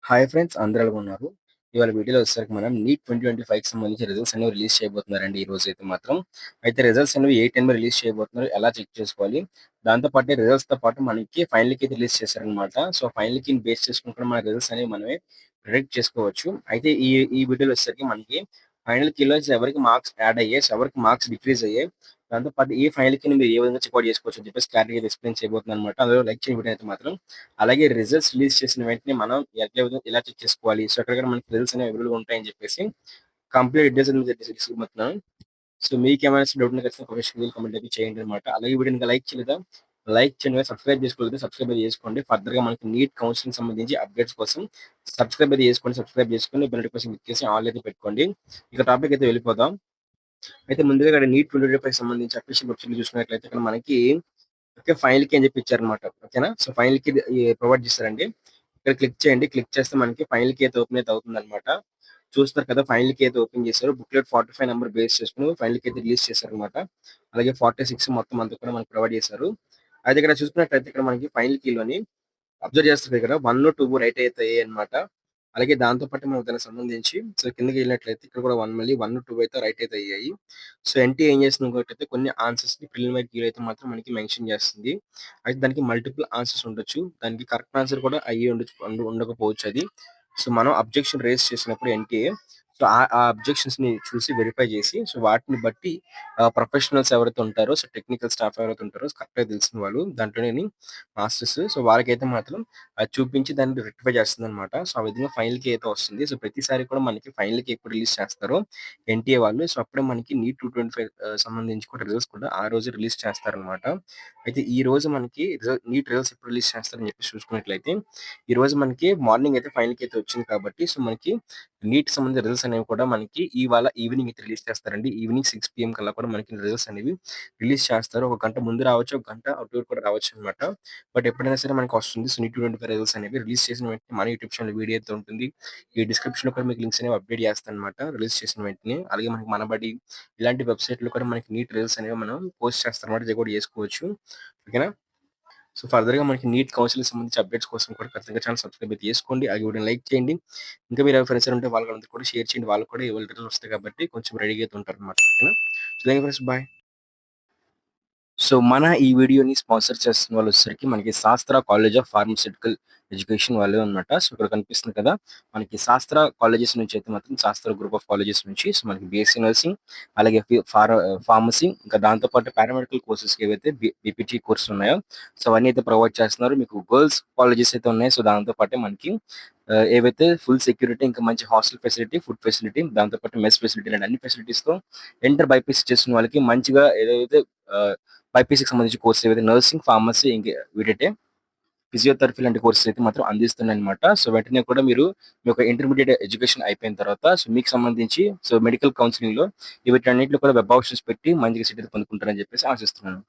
Hi friends, అందరూ ఎలా ఉన్నారు? ఇవాళ వీడియోలో వచ్చేసరికి మనం నీట్ 2025కి సంబంధించి రిజల్ట్స్ అనేవి రిలీజ్ చేయబోతున్నారండి ఈ రోజు అయితే మాత్రం. అయితే రిజల్ట్స్ అనేవి ఏ టైంలో రిలీజ్ చేయబోతున్నారు, ఎలా చెక్ చేసుకోవాలి? దాంతో పాటు రిజల్ట్స్‌తో పాటు మనకి ఫైనల్ కీ రిలీజ్ చేశారనమాట. సో ఫైనల్ కీని బేస్ చేసుకొని కూడా మన రిజల్ట్స్ అనేవి మనమే ప్రిడిక్ట్ చేసుకోవచ్చు. అయితే ఈ ఈ వీడియోలో వచ్చేసరికి మనకి ఫైనల్ కీలో ఎవరికి మార్క్స్ యాడ్ అయ్యాయి, ఎవరికి మార్క్స్ డిక్రీజ్ అయ్యాయి, దాంతో పాటు ఈ ఫైనల్ కీని మీరు ఏ విధంగా చెక్అవుట్ చేసుకోవచ్చు అని చెప్పేసి క్లారిటీగా ఎక్స్‌ప్లెయిన్ చేయబోతున్నాను అనమాట. అందులో లైక్ చేయని వీడియో అయితే మాత్రం. అలాగే రిజల్ట్స్ రిలీజ్ చేసిన వెంటనే మనం ఎలా చెక్ చేసుకోవాలి? సో ఎక్కడెక్కడ మనకి రిజల్ట్స్ అనేవి అవైలబుల్‌గా ఉంటాయని చెప్పేసి కంప్లీట్ డీటెయిల్స్ అనేది తెలుసుకోబోతున్నాను. సో మీకేమైనా డౌట్ ఉంటే ఖచ్చితంగా ప్రొఫెషనల్ కామెంట్ అయితే చేయండి అనమాట. అలాగే వీడియోని ఇంకా లైక్ చేయలేదా? లైక్ చేయండి. సబ్స్క్రైబ్ చేసుకోలేదా? సబ్స్క్రైబ్ అయితే చేసుకోండి. ఫర్దర్‌గా మనకి నీట్ కౌన్సిలింగ్ సంబంధించి అప్డేట్స్ కోసం సబ్స్క్రైబ్ అయితే చేసుకోండి. సబ్స్క్రైబ్ చేసుకొని బెల్ నోటిఫికేషన్ క్లిక్ చేసి ఆల్ అయితే పెట్టుకోండి. ఇక టాపిక్ అయితే వెళ్ళిపోదాం. అయితే ముందుగా ఇక్కడ నీట్ 2025 సంబంధించి అఫీషియల్ వెబ్‌సైట్‌లో చూసుకున్నట్లయితే ఇక్కడ మనకి ఓకే. ఫైనల్ కీ అని చెప్పి ఇచ్చారనమాట. ఓకేనా? సో ఫైనల్ కీ ప్రొవైడ్ చేశారండి. ఇక్కడ క్లిక్ చేయండి. క్లిక్ చేస్తే మనకి ఫైనల్ కీ అయితే ఓపెన్ అయితే అవుతుందన్నమాట. చూస్తున్నారు కదా! ఫైనల్ కీ అయితే ఓపెన్ చేశారు. బుక్‌లెట్ 45 నంబర్ బేస్ చేసుకొని ఫైనల్ కీ అయితే రిలీజ్ చేశారన్నమాట. అలాగే 46 మొత్తం అంతా కూడా మనకు ప్రొవైడ్ చేశారు. అయితే ఇక్కడ చూసుకున్నట్లయితే ఇక్కడ మనకి ఫైనల్ కీలోని అబ్జర్వ్ చేస్తారు ఇక్కడ 1, 2 రైట్ అయితే అయ్యాయన్నమాట. అలాగే దాంతో పాటు మనం దానికి సంబంధించి సో కిందకెళ్ళినట్లయితే ఇక్కడ కూడా 1 మళ్ళీ 1, 2 అయితే రైట్ అయితే అయ్యాయి. సో ఎన్‌టీఏ ఏం చేస్తుంది ఇంకోటైతే కొన్ని ఆన్సర్స్‌ని ప్రిలిమినరీ కీలో అయితే మాత్రం మనకి మెన్షన్ చేస్తుంది. అయితే దానికి మల్టిపుల్ ఆన్సర్స్ ఉండొచ్చు. దానికి కరెక్ట్ ఆన్సర్ కూడా అయ్యి ఉండొచ్చు ఉండకపోవచ్చు అది. సో మనం అబ్జెక్షన్ రైజ్ చేసినప్పుడు ఎన్‌టీఏ సో ఆ అబ్జెక్షన్స్‌ని చూసి వెరిఫై చేసి సో వాటిని బట్టి ప్రొఫెషనల్స్ ఎవరైతే ఉంటారో సో టెక్నికల్ స్టాఫ్ ఎవరైతే ఉంటారో కరెక్ట్‌గా తెలిసిన వాళ్ళు దాంట్లోని మాస్టర్స్ సో వాళ్ళకైతే మాత్రం అది చూపించి దాన్ని రెక్టిఫై చేస్తుందన్నమాట. సో ఆ విధంగా ఫైనల్‌కి అయితే వస్తుంది. సో ప్రతిసారి కూడా మనకి ఫైనల్‌కి ఎప్పుడు రిలీజ్ చేస్తారో ఎన్‌టీఏ వాళ్ళు సో అప్పుడే మనకి నీట్ 225 సంబంధించి కూడా రిజల్ట్స్ కూడా ఆ రోజు రిలీజ్ చేస్తారన్నమాట. అయితే ఈ రోజు మనకి నీట్ రిజల్ట్స్ ఎప్పుడు రిలీజ్ చేస్తారని చెప్పేసి చూసుకున్నట్లయితే ఈ రోజు మనకి మార్నింగ్ అయితే ఫైనల్‌కి అయితే వచ్చింది కాబట్టి సో మనకి నీట్‌కి సంబంధించిన రిజల్ట్స్ అనేవి కూడా మనకి ఇవాళ ఈవినింగ్ అయితే రిలీజ్ చేస్తారండి. ఈవినింగ్ 6 పీఎం కల్లా కూడా మనకి రిజల్ట్స్ అనేవి రిలీజ్ చేస్తారు. ఒక గంట ముందు రావచ్చు, ఒక గంట అటు ఇటు కూడా రావచ్చన్నమాట. బట్ ఎప్పుడైనా సరే మనకొస్తుంది. సో, నీట్ 25 రిజల్ట్స్ అనేవి రిలీజ్ చేసిన వెంటనే మన యూట్యూబ్ ఛానెల్ వీడియో అయితే ఉంటుంది. ఈ డిస్క్రిప్షన్‌లో కూడా మీకు లింక్స్ అనేవి అప్డేట్ చేస్తానన్నమాట. రిలీజ్ చేసిన వెంటనే. అలాగే మనకి మనబడి ఇలాంటి వెబ్‌సైట్‌లో కూడా మనకి నీట్ రిజల్ట్స్ అనేవి మనం పోస్ట్ చేస్తారన్నమాట. ఇది కూడా చేసుకోవచ్చు. ఓకేనా? సో, ఫర్దర్‌గా మనకి నీట్ కౌన్సిలింగ్‌కి సంబంధించి అప్డేట్స్ కోసం కూడా ఖచ్చితంగా ఛానెల్ సబ్స్క్రైబ్ అయితే చేసుకోండి. ఆ వీడియోని లైక్ చేయండి. ఇంకా మీరు ఎవరి ఫ్రెండ్స్ ఉంటే వాళ్ళకందరికి కూడా షేర్ చేయండి. వాళ్ళకి కూడా ఇవాళ రిజల్ట్స్ వస్తాయి కాబట్టి కొంచెం రెడీగా అయితే ఉంటారన్నమాట. ఓకేనా? So, thank you friends. Bye. So, మన ఈ వీడియోని స్పాన్సర్ చేస్తున్న వాళ్ళొచ్చేసరికి మనకి శాస్త్ర కాలేజ్ ఆఫ్ ఫార్మాస్యూటికల్ ఎడ్యుకేషన్ వాళ్ళే అన్నమాట. సో, ఇక్కడ కనిపిస్తుంది కదా! మనకి శాస్త్ర కాలేజెస్ నుంచి అయితే మాత్రం శాస్త్ర గ్రూప్ ఆఫ్ కాలేజెస్ నుంచి సో, మనకి బీఎస్సీ నర్సింగ్ అలాగే ఫార్మసీ ఇంకా దాంతో పాటు పారామెడికల్ కోర్సెస్‌కి ఏవైతే బీపీటీ కోర్సులు ఉన్నాయో సో, అవన్నీ అయితే ప్రొవైడ్ చేస్తున్నారు. మీకు గర్ల్స్ కాలేజెస్ అయితే ఉన్నాయి. సో, దాంతో పాటే మనకి ఏవైతే ఫుల్ సెక్యూరిటీ ఇంకా మంచి హాస్టల్ ఫెసిలిటీ, ఫుడ్ ఫెసిలిటీ దాంతో పాటు మెస్ ఫెసిలిటీ ఇలాంటి అన్ని ఫెసిలిటీస్‌తో ఇంటర్ బైపీసీ చేస్తున్న వాళ్ళకి మంచిగా ఏదైతే ఆహ్, బైపీసీకి సంబంధించిన కోర్సెస్ ఏవైతే నర్సింగ్, ఫార్మసీ వీటైతే ఫిజియోథెరపీ లాంటి కోర్సెస్ అయితే మాత్రం అందిస్తున్నాయన్నమాట. సో, వెంటనే కూడా మీరు మీ యొక్క ఇంటర్మీడియేట్ ఎడ్యుకేషన్ అయిపోయిన తర్వాత సో, మీకు సంబంధించి సో, మెడికల్ కౌన్సెలింగ్‌లో వీటన్నిటిలో కూడా వెబ్ ఆప్షన్స్ పెట్టి మంచిగా సీట్ అయితే పొందుకుంటారని చెప్పేసి ఆశిస్తున్నాను.